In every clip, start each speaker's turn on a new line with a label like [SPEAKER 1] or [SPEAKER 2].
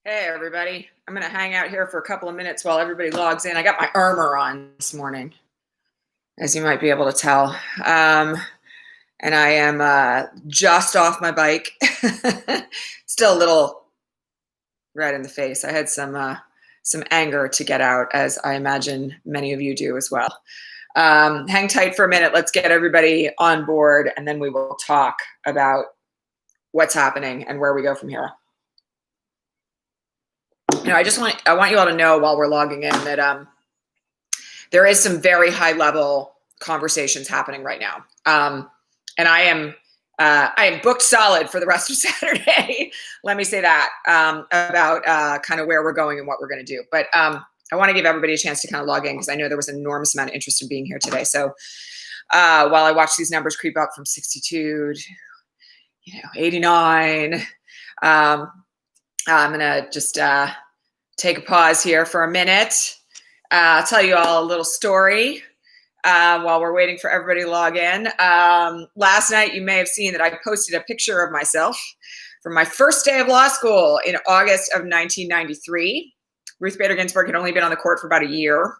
[SPEAKER 1] Hey, everybody. I'm going to hang out here for a couple of minutes while everybody logs in. I got my armor on this morning, as you might be able to tell. And I am just off my bike. Still a little red in the face. I had some anger to get out, as I imagine many of you do as well. Hang tight for a minute. Let's get everybody on board, and then we will talk about what's happening and where we go from here. I want you all to know while we're logging in that there is some very high level conversations happening right now. And I am booked solid for the rest of Saturday. Let me say that about kind of where we're going and what we're going to do. But I want to give everybody a chance to kind of log in because I know there was an enormous amount of interest in being here today. So while I watch these numbers creep up from 62 to 89, I'm going to just take a pause here for a minute. I'll tell you all a little story while we're waiting for everybody to log in. Last night, you may have seen that I posted a picture of myself from my first day of law school in August of 1993. Ruth Bader Ginsburg had only been on the court for about a year.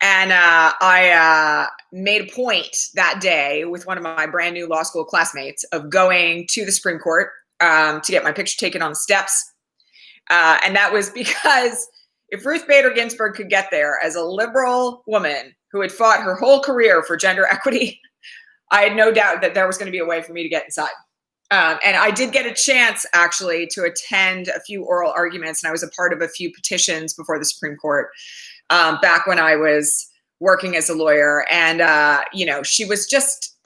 [SPEAKER 1] And I made a point that day with one of my brand new law school classmates of going to the Supreme Court to get my picture taken on the steps. And that was because if Ruth Bader Ginsburg could get there as a liberal woman who had fought her whole career for gender equity, I had no doubt that there was going to be a way for me to get inside. And I did get a chance, actually, to attend a few oral arguments, and I was a part of a few petitions before the Supreme Court back when I was working as a lawyer. And, she was just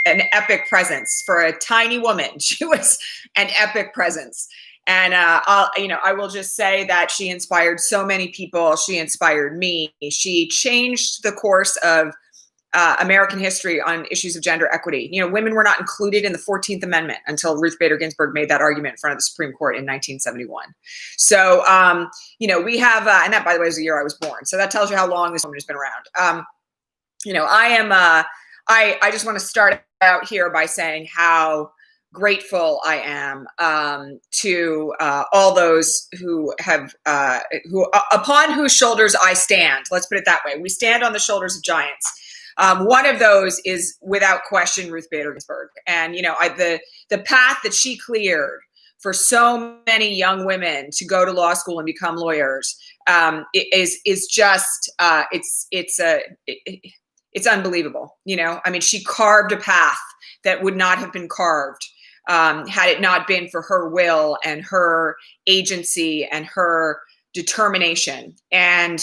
[SPEAKER 1] an epic presence for a tiny woman. She was an epic presence. And, I will just say that she inspired so many people. She inspired me. She changed the course of American history on issues of gender equity. Women were not included in the 14th Amendment until Ruth Bader Ginsburg made that argument in front of the Supreme Court in 1971. So, we have, and that, by the way, is the year I was born. So that tells you how long this woman has been around. I just want to start out here by saying how grateful I am to all those who have, upon whose shoulders I stand. Let's put it that way. We stand on the shoulders of giants. One of those is, without question, Ruth Bader Ginsburg. And, the path that she cleared for so many young women to go to law school and become lawyers is just, it's unbelievable. She carved a path that would not have been carved had it not been for her will and her agency and her determination. And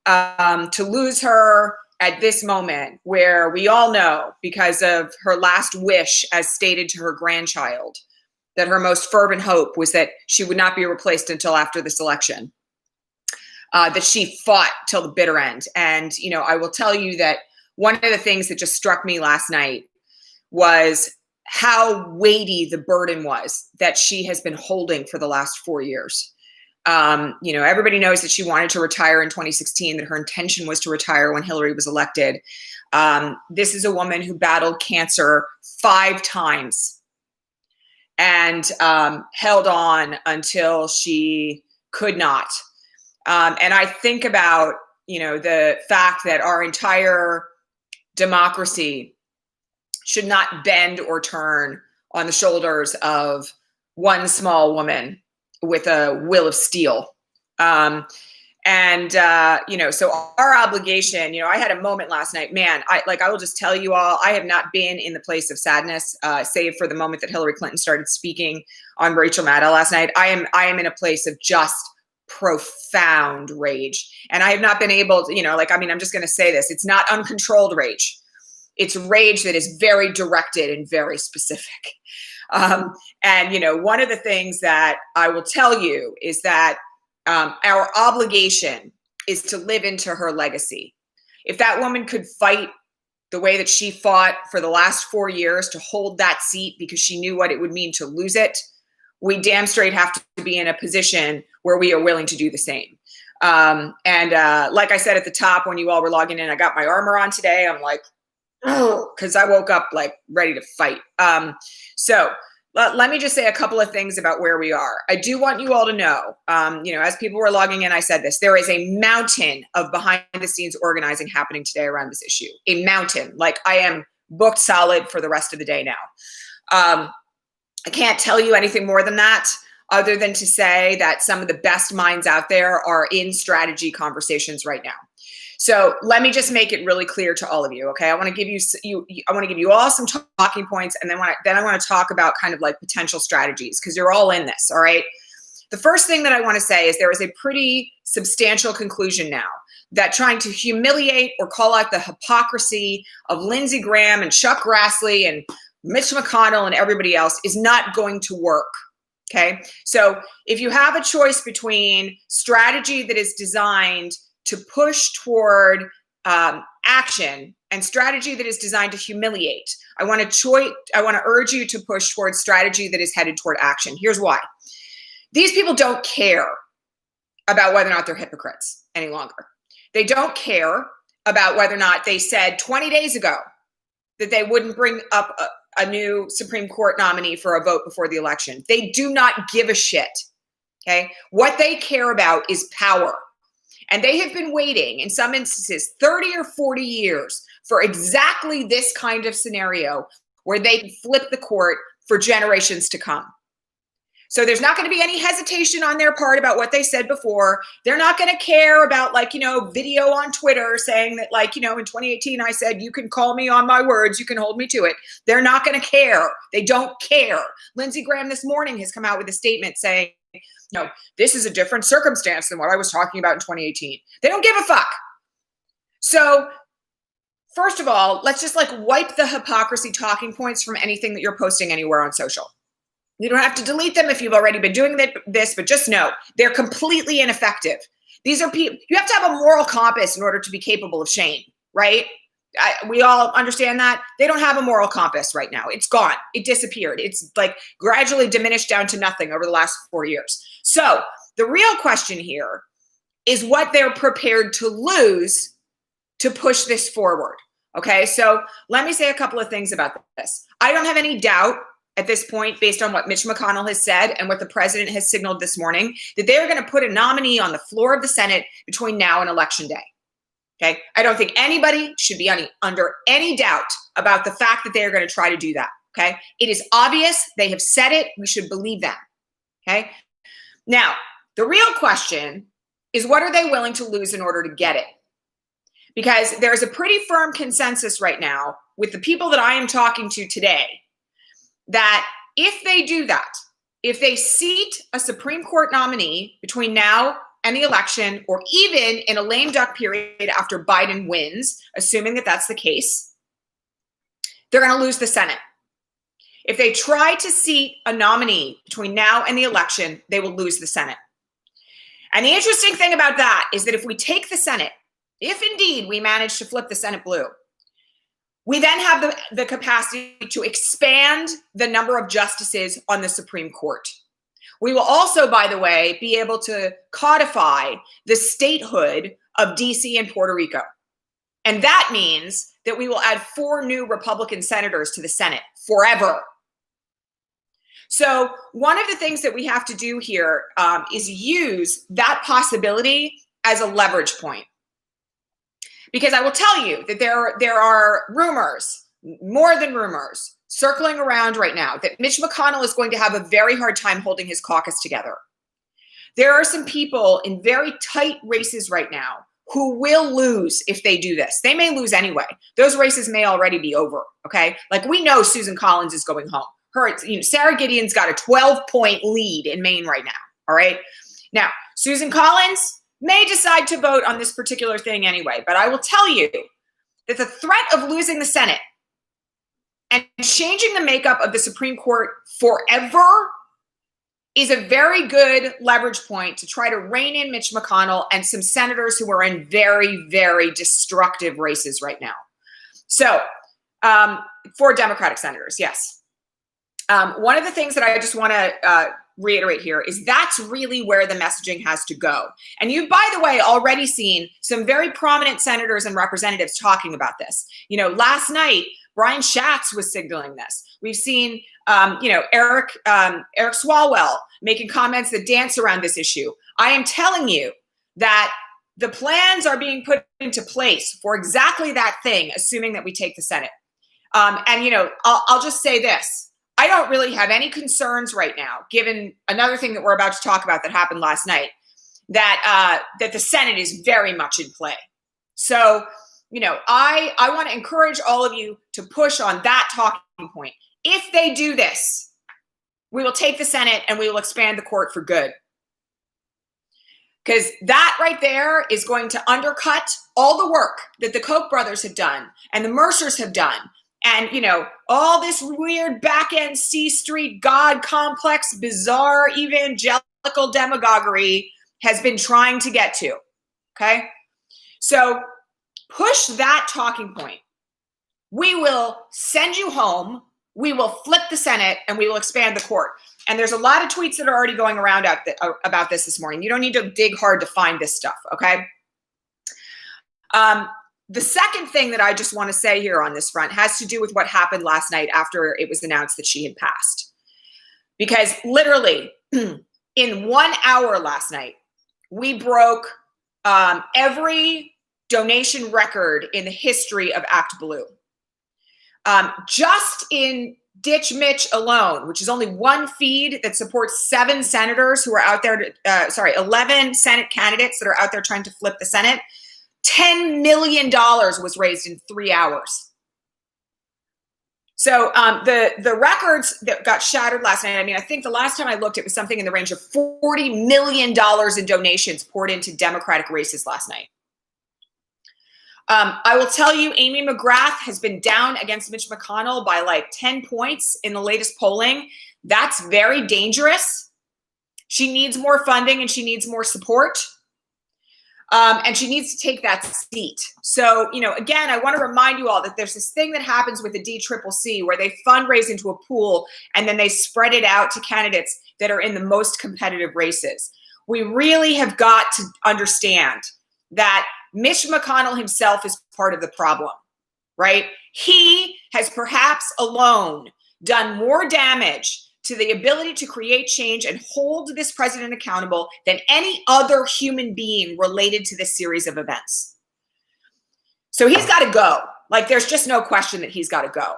[SPEAKER 1] to lose her at this moment, where we all know, because of her last wish, as stated to her grandchild, that her most fervent hope was that she would not be replaced until after this election, that she fought till the bitter end. And, I will tell you that one of the things that just struck me last night was how weighty the burden was that she has been holding for the last 4 years. Everybody knows that she wanted to retire in 2016, that her intention was to retire when Hillary was elected. This is a woman who battled cancer 5 times and held on until she could not. And I think about, the fact that our entire democracy should not bend or turn on the shoulders of one small woman with a will of steel. So our obligation, I had a moment last night, man, I will just tell you all, I have not been in the place of sadness, save for the moment that Hillary Clinton started speaking on Rachel Maddow last night. I am in a place of just profound rage. And I have not been able to, I'm just going to say this, it's not uncontrolled rage. It's rage that is very directed and very specific. One of the things that I will tell you is that our obligation is to live into her legacy. If that woman could fight the way that she fought for the last 4 years to hold that seat because she knew what it would mean to lose it, we damn straight have to be in a position where we are willing to do the same. Like I said at the top, when you all were logging in, I got my armor on today. I'm like, because I woke up ready to fight. So let me just say a couple of things about where we are. I do want you all to know, as people were logging in, I said this, there is a mountain of behind the scenes organizing happening today around this issue. A mountain. Like, I am booked solid for the rest of the day now. I can't tell you anything more than that, other than to say that some of the best minds out there are in strategy conversations right now. So let me just make it really clear to all of you, okay? I want to give you all some talking points, and then I want to talk about kind of like potential strategies, because you're all in this, all right? The first thing that I want to say is there is a pretty substantial conclusion now that trying to humiliate or call out the hypocrisy of Lindsey Graham and Chuck Grassley and Mitch McConnell and everybody else is not going to work. Okay, so if you have a choice between strategy that is designed to push toward action and strategy that is designed to humiliate, I want to urge you to push toward strategy that is headed toward action. Here's why. These people don't care about whether or not they're hypocrites any longer. They don't care about whether or not they said 20 days ago that they wouldn't bring up a new Supreme Court nominee for a vote before the election. They do not give a shit, okay? What they care about is power. And they have been waiting, in some instances, 30 or 40 years for exactly this kind of scenario where they can flip the court for generations to come. So there's not going to be any hesitation on their part about what they said before. They're not going to care about, video on Twitter saying that, in 2018, I said, you can call me on my words, you can hold me to it. They're not going to care. They don't care. Lindsey Graham this morning has come out with a statement saying, this is a different circumstance than what I was talking about in 2018. They don't give a fuck. So first of all, let's just wipe the hypocrisy talking points from anything that you're posting anywhere on social. You don't have to delete them if you've already been doing this, but just know they're completely ineffective. These are people, you have to have a moral compass in order to be capable of shame, right? We all understand that. They don't have a moral compass right now. It's gone. It disappeared. It's gradually diminished down to nothing over the last 4 years. So the real question here is what they're prepared to lose to push this forward. Okay, so let me say a couple of things about this. I don't have any doubt at this point, based on what Mitch McConnell has said and what the president has signaled this morning, that they're going to put a nominee on the floor of the Senate between now and Election Day. Okay, I don't think anybody should be under any doubt about the fact that they are going to try to do that. Okay, it is obvious. They have said it. We should believe them. Okay, now the real question is, what are they willing to lose in order to get it? Because there's a pretty firm consensus right now with the people that I am talking to today that if they do that, if they seat a Supreme Court nominee between now and the election, or even in a lame duck period after Biden wins, assuming that that's the case, they're going to lose the Senate. If they try to seat a nominee between now and the election, they will lose the Senate. And the interesting thing about that is that if we take the Senate, if indeed we manage to flip the Senate blue, we then have the capacity to expand the number of justices on the Supreme Court. We will also, by the way, be able to codify the statehood of DC and Puerto Rico. And that means that we will add 4 new Republican senators to the Senate forever. So one of the things that we have to do here is use that possibility as a leverage point. Because I will tell you that there are rumors, more than rumors, circling around right now that Mitch McConnell is going to have a very hard time holding his caucus together. There are some people in very tight races right now who will lose if they do this. They may lose anyway. Those races may already be over, okay? We know Susan Collins is going home. Sarah Gideon's got a 12-point lead in Maine right now, all right? Now, Susan Collins may decide to vote on this particular thing anyway, but I will tell you that the threat of losing the Senate and changing the makeup of the Supreme Court forever is a very good leverage point to try to rein in Mitch McConnell and some senators who are in very, very destructive races right now. So, 4 Democratic senators, yes. One of the things that I just want to reiterate here is that's really where the messaging has to go. And you've, by the way, already seen some very prominent senators and representatives talking about this. Last night, Brian Schatz was signaling this. We've seen, Eric Swalwell making comments that dance around this issue. I am telling you that the plans are being put into place for exactly that thing, assuming that we take the Senate. I'll just say this. I don't really have any concerns right now, given another thing that we're about to talk about that happened last night, that the Senate is very much in play. So, I want to encourage all of you to push on that talking point. If they do this, we will take the Senate and we will expand the court for good. Because that right there is going to undercut all the work that the Koch brothers have done and the Mercers have done. And, all this weird back-end C Street God complex, bizarre evangelical demagoguery has been trying to get to. Okay? So push that talking point. We will send you home. We will flip the Senate and we will expand the court. And there's a lot of tweets that are already going around about this morning. You don't need to dig hard to find this stuff, okay? The second thing that I just want to say here on this front has to do with what happened last night after it was announced that she had passed. Because literally, in 1 hour last night, we broke every donation record in the history of Act Blue. Just in Ditch Mitch alone, which is only one feed that supports 7 senators who are out there, 11 Senate candidates that are out there trying to flip the Senate, $10 million was raised in 3 hours. So the records that got shattered last night, I think the last time I looked, it was something in the range of $40 million in donations poured into Democratic races last night. I will tell you, Amy McGrath has been down against Mitch McConnell by like 10 points in the latest polling. That's very dangerous. She needs more funding and she needs more support. And she needs to take that seat. So, again, I want to remind you all that there's this thing that happens with the DCCC where they fundraise into a pool and then they spread it out to candidates that are in the most competitive races. We really have got to understand that Mitch McConnell himself is part of the problem, right? He has perhaps alone done more damage to the ability to create change and hold this president accountable than any other human being related to this series of events. So he's got to go. Like, there's just no question that he's got to go.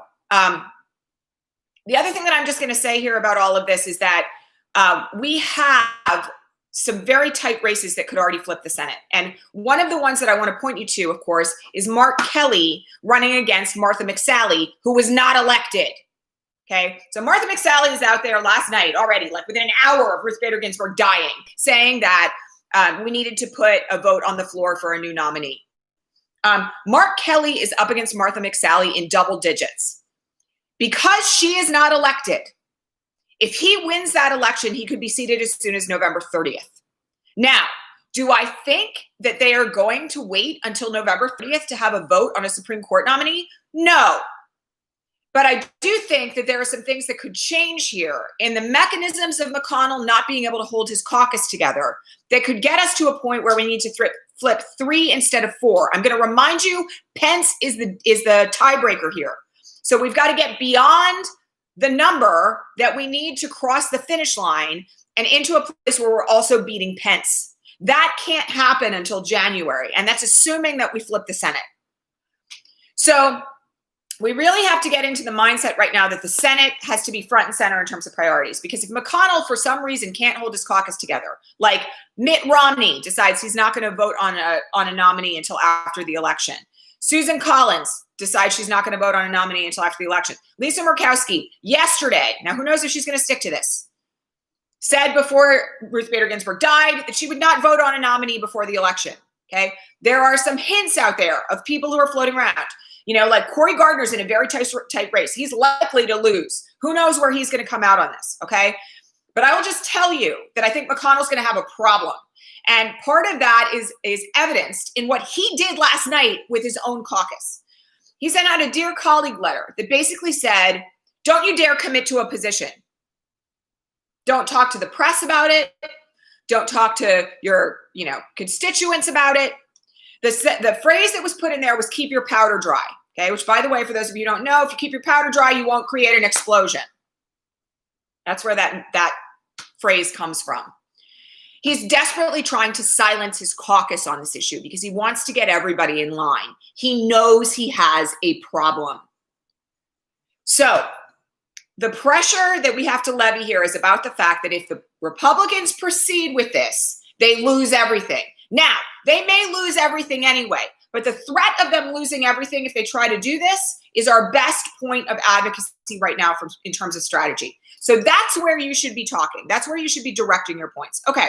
[SPEAKER 1] The other thing that I'm just going to say here about all of this is that we have some very tight races that could already flip the Senate. And one of the ones that I want to point you to, of course, is Mark Kelly running against Martha McSally, who was not elected. Okay, so Martha McSally is out there last night already, like within an hour of Ruth Bader Ginsburg dying, saying that we needed to put a vote on the floor for a new nominee. Mark Kelly is up against Martha McSally in double digits. Because she is not elected, if he wins that election, he could be seated as soon as November 30th. Now, do I think that they are going to wait until November 30th to have a vote on a Supreme Court nominee? No. But I do think that there are some things that could change here in the mechanisms of McConnell not being able to hold his caucus together that could get us to a point where we need to flip 3 instead of 4. I'm going to remind you, Pence is the tiebreaker here. So we've got to get beyond the number that we need to cross the finish line and into a place where we're also beating Pence. That can't happen until January, and that's assuming that we flip the Senate. So we really have to get into the mindset right now that the Senate has to be front and center in terms of priorities. Because if McConnell, for some reason, can't hold his caucus together, like Mitt Romney decides he's not going to vote on a nominee until after the election, Susan Collins decides she's not going to vote on a nominee until after the election, Lisa Murkowski yesterday, now who knows if she's going to stick to this, said before Ruth Bader Ginsburg died that she would not vote on a nominee before the election. Okay, there are some hints out there of people who are floating around. Like Cory Gardner's in a very tight race. He's likely to lose. Who knows where he's going to come out on this, okay? But I will just tell you that I think McConnell's going to have a problem. And part of that is evidenced in what he did last night with his own caucus. He sent out a Dear Colleague letter that basically said, don't you dare commit to a position. Don't talk to the press about it. Don't talk to your, constituents about it. The phrase that was put in there was keep your powder dry. Okay, which, by the way, for those of you who don't know, if you keep your powder dry, you won't create an explosion. That's where that phrase comes from. He's desperately trying to silence his caucus on this issue because he wants to get everybody in line. He knows he has a problem. So the pressure that we have to levy here is about the fact that if the Republicans proceed with this, they lose everything. Now, they may lose everything anyway, but the threat of them losing everything if they try to do this is our best point of advocacy right now in terms of strategy. So that's where you should be talking. That's where you should be directing your points. Okay.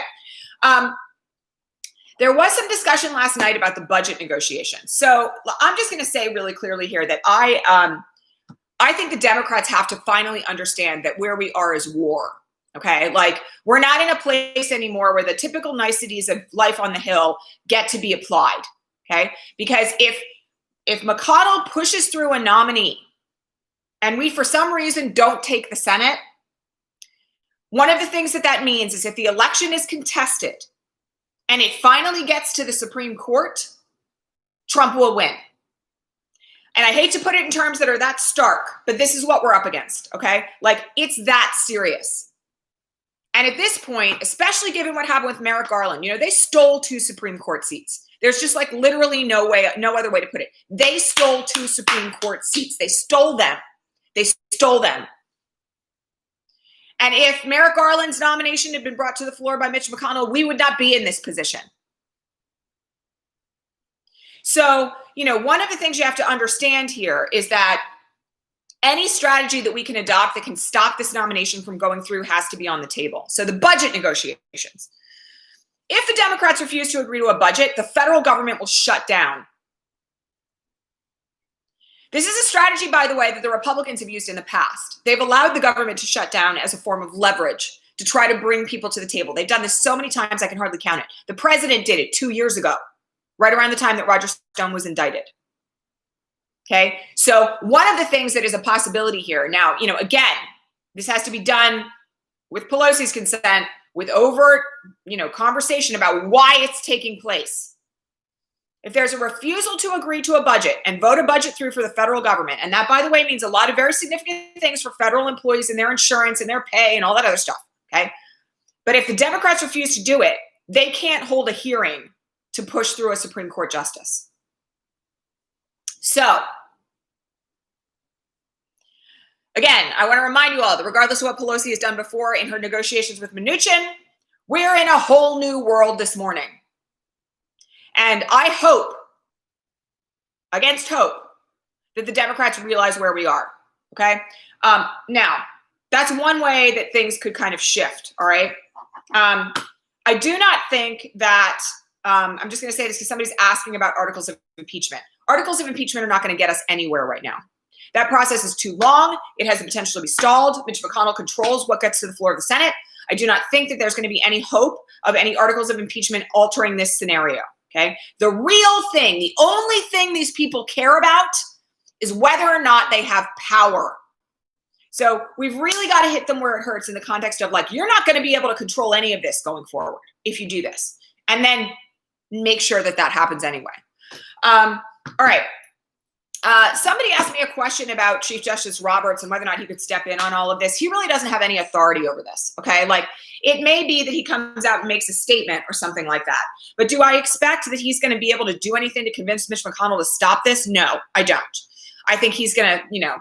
[SPEAKER 1] There was some discussion last night about the budget negotiations. So I'm just going to say really clearly here that I think the Democrats have to finally understand that where we are is war. Okay. Like, we're not in a place anymore where the typical niceties of life on the Hill get to be applied. Okay. Because if McConnell pushes through a nominee and we, for some reason, don't take the Senate, one of the things that means is if the election is contested and it finally gets to the Supreme Court, Trump will win. And I hate to put it in terms that are that stark, but this is what we're up against, okay? Like, it's that serious. And at this point, especially given what happened with Merrick Garland, they stole 2 Supreme Court seats. There's just like literally no other way to put it. They stole 2 Supreme Court seats. They stole them. They stole them. And if Merrick Garland's nomination had been brought to the floor by Mitch McConnell, we would not be in this position. So, one of the things you have to understand here is that any strategy that we can adopt that can stop this nomination from going through has to be on the table. So the budget negotiations. If the Democrats refuse to agree to a budget, the federal government will shut down. This is a strategy, by the way, that the Republicans have used in the past. They've allowed the government to shut down as a form of leverage to try to bring people to the table. They've done this so many times I can hardly count it. The president did it 2 years ago, right around the time that Roger Stone was indicted. Okay, so one of the things that is a possibility here now, again, this has to be done with Pelosi's consent, with overt, conversation about why it's taking place. If there's a refusal to agree to a budget and vote a budget through for the federal government, and that, by the way, means a lot of very significant things for federal employees and their insurance and their pay and all that other stuff, okay? But if the Democrats refuse to do it, they can't hold a hearing to push through a Supreme Court justice. So, again, I want to remind you all that regardless of what Pelosi has done before in her negotiations with Mnuchin, we're in a whole new world this morning. And I hope, against hope, that the Democrats realize where we are, okay? Now, that's one way that things could kind of shift, all right? I do not think that, I'm just going to say this because somebody's asking about articles of impeachment. Articles of impeachment are not going to get us anywhere right now. That process is too long. It has the potential to be stalled. Mitch McConnell controls what gets to the floor of the Senate. I do not think that there's going to be any hope of any articles of impeachment altering this scenario. Okay. The real thing, the only thing these people care about is whether or not they have power. So we've really got to hit them where it hurts in the context of like, you're not going to be able to control any of this going forward if you do this, and then make sure that that happens anyway. All right. Somebody asked me a question about Chief Justice Roberts and whether or not he could step in on all of this. He really doesn't have any authority over this. Okay. Like, it may be that he comes out and makes a statement or something like that. But do I expect that he's going to be able to do anything to convince Mitch McConnell to stop this? No, I don't. I think he's going to,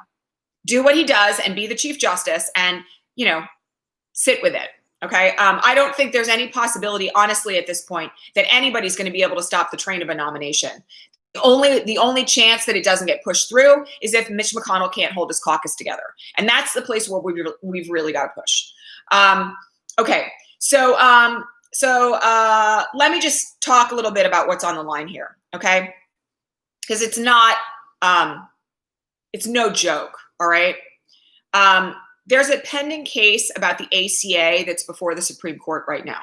[SPEAKER 1] do what he does and be the Chief Justice and, sit with it. Okay. I don't think there's any possibility, honestly, at this point, that anybody's going to be able to stop the train of a nomination. The only chance that it doesn't get pushed through is if Mitch McConnell can't hold his caucus together. And that's the place where we've really got to push. Okay. So let me just talk a little bit about what's on the line here. Okay. Because it's not, it's no joke. All right. There's a pending case about the ACA that's before the Supreme Court right now.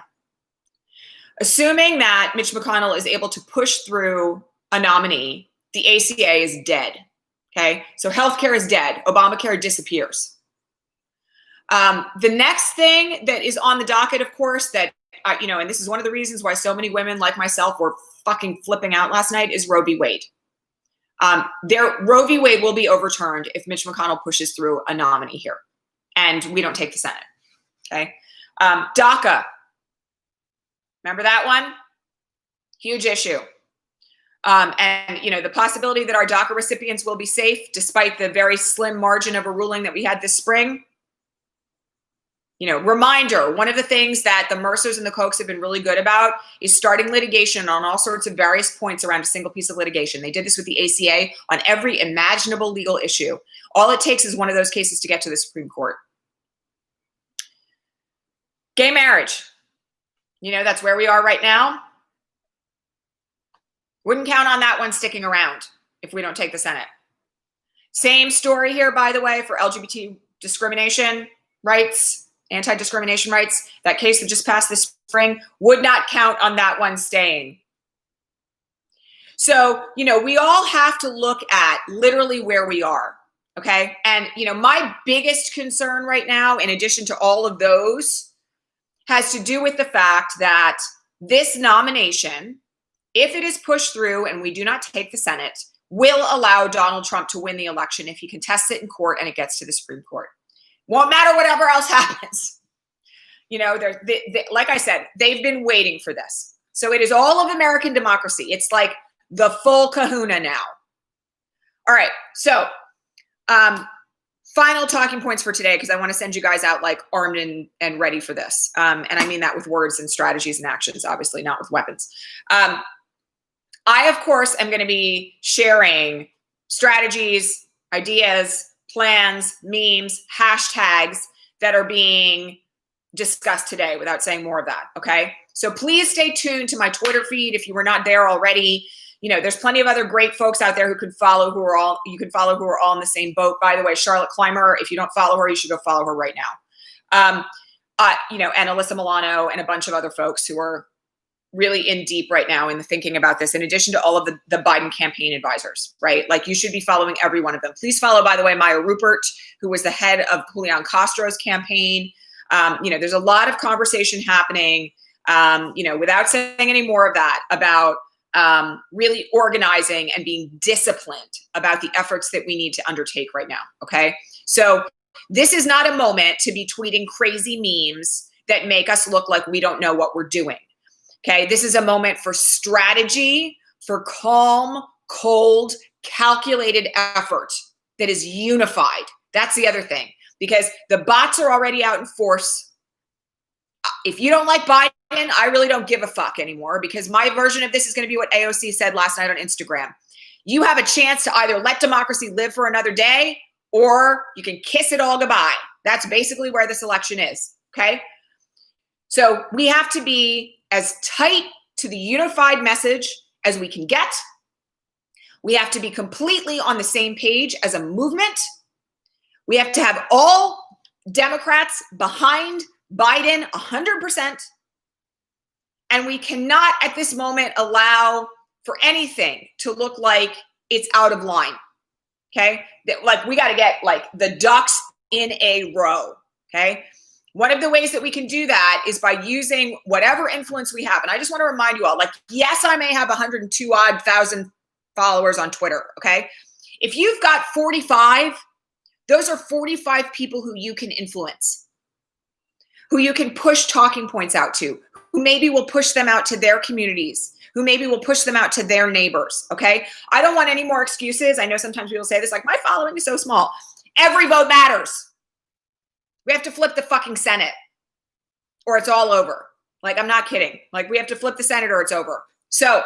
[SPEAKER 1] Assuming that Mitch McConnell is able to push through a nominee, the ACA is dead. Okay. So healthcare is dead. Obamacare disappears. The next thing that is on the docket, of course, that, and this is one of the reasons why so many women like myself were fucking flipping out last night, is Roe v. Wade. Roe v. Wade will be overturned if Mitch McConnell pushes through a nominee here and we don't take the Senate. Okay. DACA. Remember that one? Huge issue. And, you know, the possibility that our DACA recipients will be safe despite the very slim margin of a ruling that we had this spring. You know, reminder, one of the things that the Mercers and the Kochs have been really good about is starting litigation on all sorts of various points around a single piece of litigation. They did this with the ACA on every imaginable legal issue. All it takes is one of those cases to get to the Supreme Court. Gay marriage. You know, that's where we are right now. Wouldn't count on that one sticking around if we don't take the Senate. Same story here, by the way, for LGBT discrimination rights, anti-discrimination rights. That case that just passed this spring would not count on that one staying. So, you know, we all have to look at literally where we are, okay? And, you know, my biggest concern right now, in addition to all of those, has to do with the fact that this nomination, if it is pushed through and we do not take the Senate, will allow Donald Trump to win the election if he contests it in court and it gets to the Supreme Court. Won't matter whatever else happens. You know, like I said, they've been waiting for this. So it is all of American democracy. It's like the full kahuna now. All right. So final talking points for today, because I want to send you guys out like armed and ready for this. And I mean that with words and strategies and actions, obviously not with weapons. I, of course, am going to be sharing strategies, ideas, plans, memes, hashtags that are being discussed today without saying more of that. Okay. So please stay tuned to my Twitter feed. If you were not there already, you know, there's plenty of other great folks out there who could follow, who are all in the same boat. By the way, Charlotte Clymer, if you don't follow her, you should go follow her right now. You know, and Alyssa Milano and a bunch of other folks who are really in deep right now in the thinking about this, in addition to all of the Biden campaign advisors, right? Like you should be following every one of them. Please follow, by the way, Maya Rupert, who was the head of Julian Castro's campaign. You know, there's a lot of conversation happening, you know, without saying any more of that, about really organizing and being disciplined about the efforts that we need to undertake right now. Okay. So this is not a moment to be tweeting crazy memes that make us look like we don't know what we're doing. Okay. This is a moment for strategy, for calm, cold, calculated effort that is unified. That's the other thing, because the bots are already out in force. If you don't like Biden, I really don't give a fuck anymore, because my version of this is going to be what AOC said last night on Instagram. You have a chance to either let democracy live for another day, or you can kiss it all goodbye. That's basically where this election is. Okay. So we have to be as tight to the unified message as we can get. We have to be completely on the same page as a movement. We have to have all Democrats behind Biden 100%. And we cannot at this moment allow for anything to look like it's out of line. Okay. Like we got to get like the ducks in a row. Okay. One of the ways that we can do that is by using whatever influence we have. And I just want to remind you all, like, yes, I may have 102,000 followers on Twitter. Okay. If you've got 45, those are 45 people who you can influence, who you can push talking points out to, who maybe will push them out to their communities, who maybe will push them out to their neighbors. Okay. I don't want any more excuses. I know sometimes people say this, like, my following is so small. Every vote matters. We have to flip the fucking Senate or it's all over. Like, I'm not kidding. Like, we have to flip the Senate or it's over. So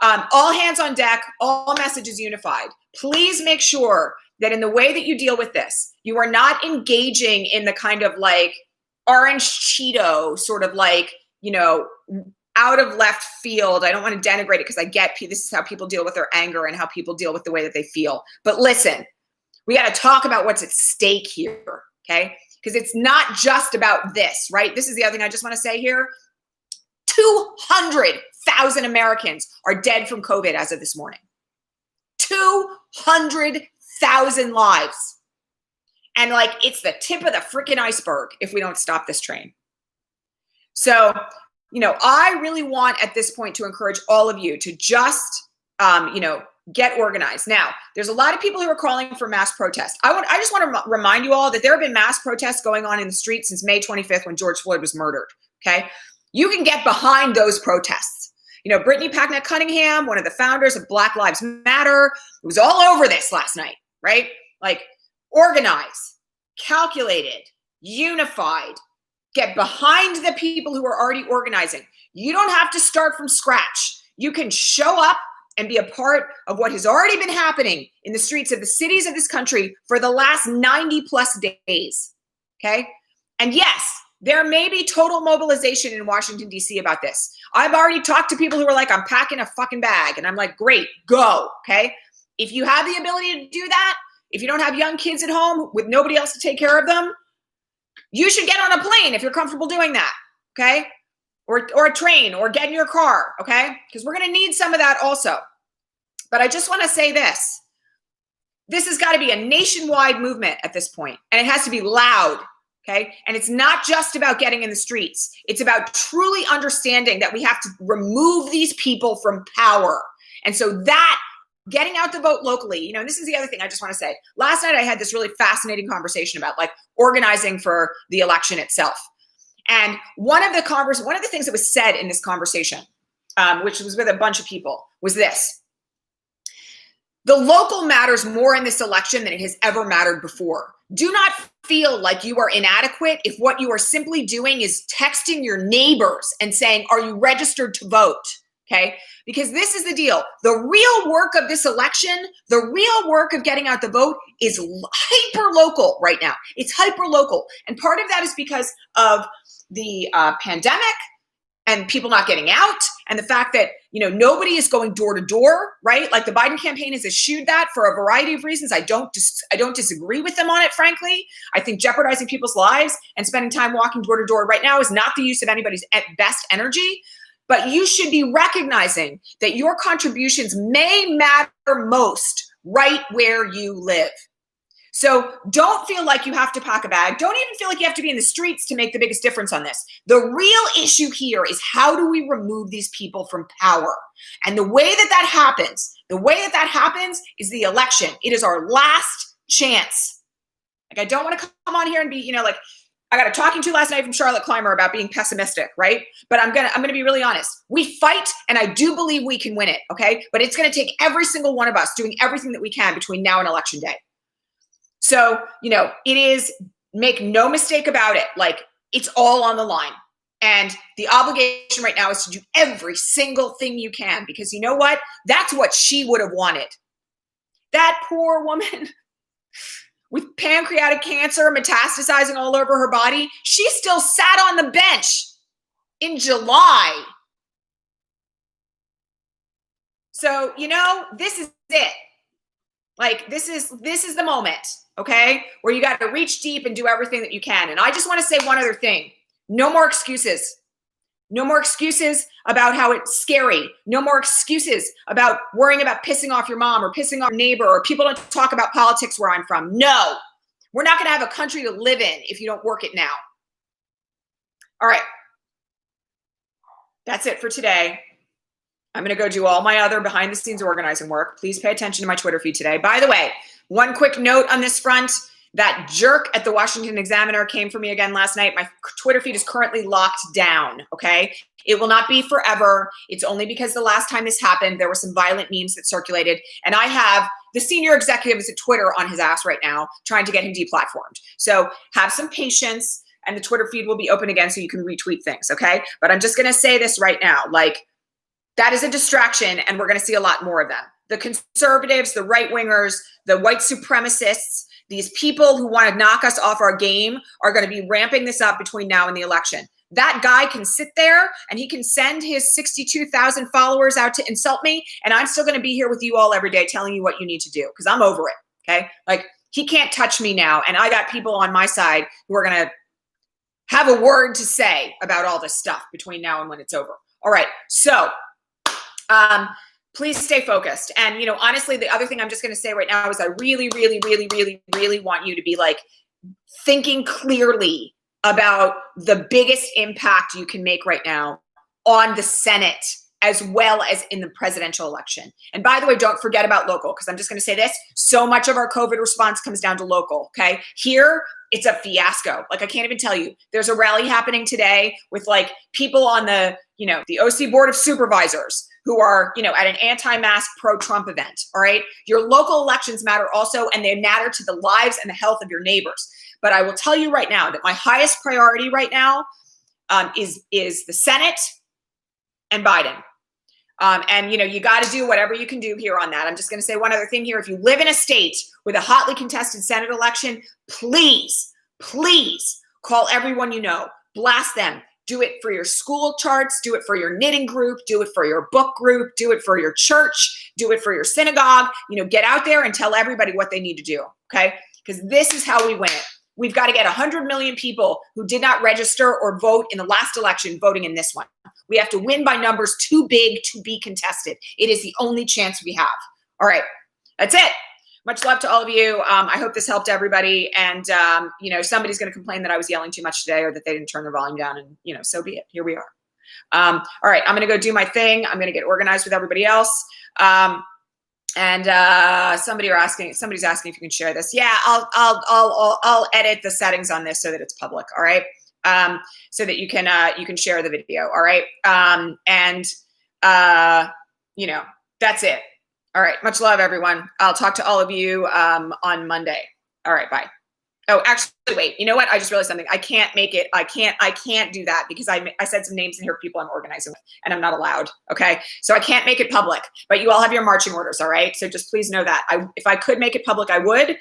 [SPEAKER 1] all hands on deck, all messages unified. Please make sure that in the way that you deal with this, you are not engaging in the kind of like orange Cheeto sort of like, you know, out of left field. I don't want to denigrate it because I get this is how people deal with their anger and how people deal with the way that they feel. But listen, we got to talk about what's at stake here. Okay. Because it's not just about this, right? This is the other thing I just want to say here. 200,000 Americans are dead from COVID as of this morning. 200,000 lives. And like, it's the tip of the freaking iceberg if we don't stop this train. So, you know, I really want at this point to encourage all of you to just, you know, get organized. Now, there's a lot of people who are calling for mass protest. I just want to remind you all that there have been mass protests going on in the streets since May 25th when George Floyd was murdered, okay? You can get behind those protests. You know, Brittany Packnett Cunningham, one of the founders of Black Lives Matter, was all over this last night, right? Like, organize, calculated, unified, get behind the people who are already organizing. You don't have to start from scratch. You can show up and be a part of what has already been happening in the streets of the cities of this country for the last 90 plus days, okay? And yes, there may be total mobilization in Washington, D.C. about this. I've already talked to people who are like, I'm packing a fucking bag. And I'm like, great, go, okay? If you have the ability to do that, if you don't have young kids at home with nobody else to take care of them, you should get on a plane if you're comfortable doing that, okay? Or a train, or get in your car, okay? Because we're going to need some of that also. But I just want to say this. This has got to be a nationwide movement at this point, and it has to be loud, okay? And it's not just about getting in the streets. It's about truly understanding that we have to remove these people from power. And so that, getting out the vote locally, you know, this is the other thing I just want to say. Last night I had this really fascinating conversation about like organizing for the election itself. And one of the things that was said in this conversation, which was with a bunch of people, was this. The local matters more in this election than it has ever mattered before. Do not feel like you are inadequate if what you are simply doing is texting your neighbors and saying, are you registered to vote? Okay, because this is the deal. The real work of this election, the real work of getting out the vote is hyper local right now. It's hyper local. And part of that is because of the pandemic and people not getting out, and the fact that, you know, nobody is going door to door, right? Like the Biden campaign has eschewed that for a variety of reasons. I don't disagree with them on it, frankly. I think jeopardizing people's lives and spending time walking door to door right now is not the use of anybody's best energy. But you should be recognizing that your contributions may matter most right where you live. So don't feel like you have to pack a bag. Don't even feel like you have to be in the streets to make the biggest difference on this. The real issue here is, how do we remove these people from power? And the way that happens is the election. It is our last chance. Like, I don't want to come on here and be, you know, like, I got a talking to last night from Charlotte Clymer about being pessimistic, right? But I'm gonna be really honest. We fight, and I do believe we can win it, okay? But it's gonna take every single one of us doing everything that we can between now and election day. So, you know, it is, make no mistake about it, like, it's all on the line. And the obligation right now is to do every single thing you can, because you know what? That's what she would have wanted. That poor woman with pancreatic cancer metastasizing all over her body, she still sat on the bench in July. So, you know, this is it. Like, this is the moment, okay, where you got to reach deep and do everything that you can. And I just want to say one other thing. No more excuses. No more excuses about how it's scary. No more excuses about worrying about pissing off your mom or pissing off your neighbor, or people don't talk about politics where I'm from. No, we're not going to have a country to live in if you don't work it now. All right. That's it for today. I'm going to go do all my other behind the scenes organizing work. Please pay attention to my Twitter feed today. By the way, one quick note on this front. That jerk at the Washington Examiner came for me again last night. My Twitter feed is currently locked down, okay? It will not be forever. It's only because the last time this happened, there were some violent memes that circulated, and I have the senior executives at Twitter on his ass right now trying to get him deplatformed. So have some patience, and the Twitter feed will be open again so you can retweet things, okay? But I'm just gonna say this right now, like, that is a distraction, and we're gonna see a lot more of them. The conservatives, the right-wingers, the white supremacists, these people who want to knock us off our game are going to be ramping this up between now and the election. That guy can sit there and he can send his 62,000 followers out to insult me, and I'm still going to be here with you all every day telling you what you need to do, because I'm over it, okay? Like, he can't touch me now, and I got people on my side who are going to have a word to say about all this stuff between now and when it's over. All right, so please stay focused. And, you know, honestly, the other thing I'm just going to say right now is I really, really, really, really, really want you to be like thinking clearly about the biggest impact you can make right now on the Senate as well as in the presidential election. And by the way, don't forget about local, because I'm just going to say this. So much of our COVID response comes down to local, okay? Here, it's a fiasco. Like, I can't even tell you. There's a rally happening today with like people on the, the OC Board of Supervisors who are, at an anti-mask pro-Trump event, all right? Your local elections matter also, and they matter to the lives and the health of your neighbors. But I will tell you right now that my highest priority right now is the Senate and Biden. And you got to do whatever you can do here on that. I'm just going to say one other thing here. If you live in a state with a hotly contested Senate election, please call everyone you know. Blast them. Do it for your school charts. Do it for your knitting group. Do it for your book group. Do it for your church. Do it for your synagogue. Get out there and tell everybody what they need to do, okay? Because this is how we win it. We've got to get 100 million people who did not register or vote in the last election voting in this one. We have to win by numbers too big to be contested. It is the only chance we have. All right, that's it. Much love to all of you. I hope this helped everybody. And, somebody's going to complain that I was yelling too much today or that they didn't turn their volume down. And, so be it. Here we are. All right, I'm going to go do my thing. I'm going to get organized with everybody else. And somebody's asking if you can share this. Yeah, I'll edit the settings on this so that it's public. All right. So that you can share the video. All right. That's it. All right. Much love, everyone. I'll talk to all of you on Monday. All right. Bye. Oh, actually, wait. You know what? I just realized something. I can't make it. I can't do that because I said some names in here of people I'm organizing with, and I'm not allowed. Okay. So I can't make it public, but you all have your marching orders. All right. So just please know that. If I could make it public, I would,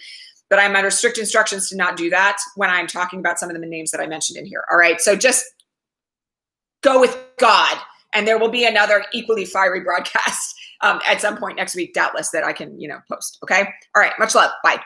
[SPEAKER 1] but I'm under strict instructions to not do that when I'm talking about some of the names that I mentioned in here. All right. So just go with God, and there will be another equally fiery broadcast at some point next week, doubtless, that I can, post. Okay. All right. Much love. Bye.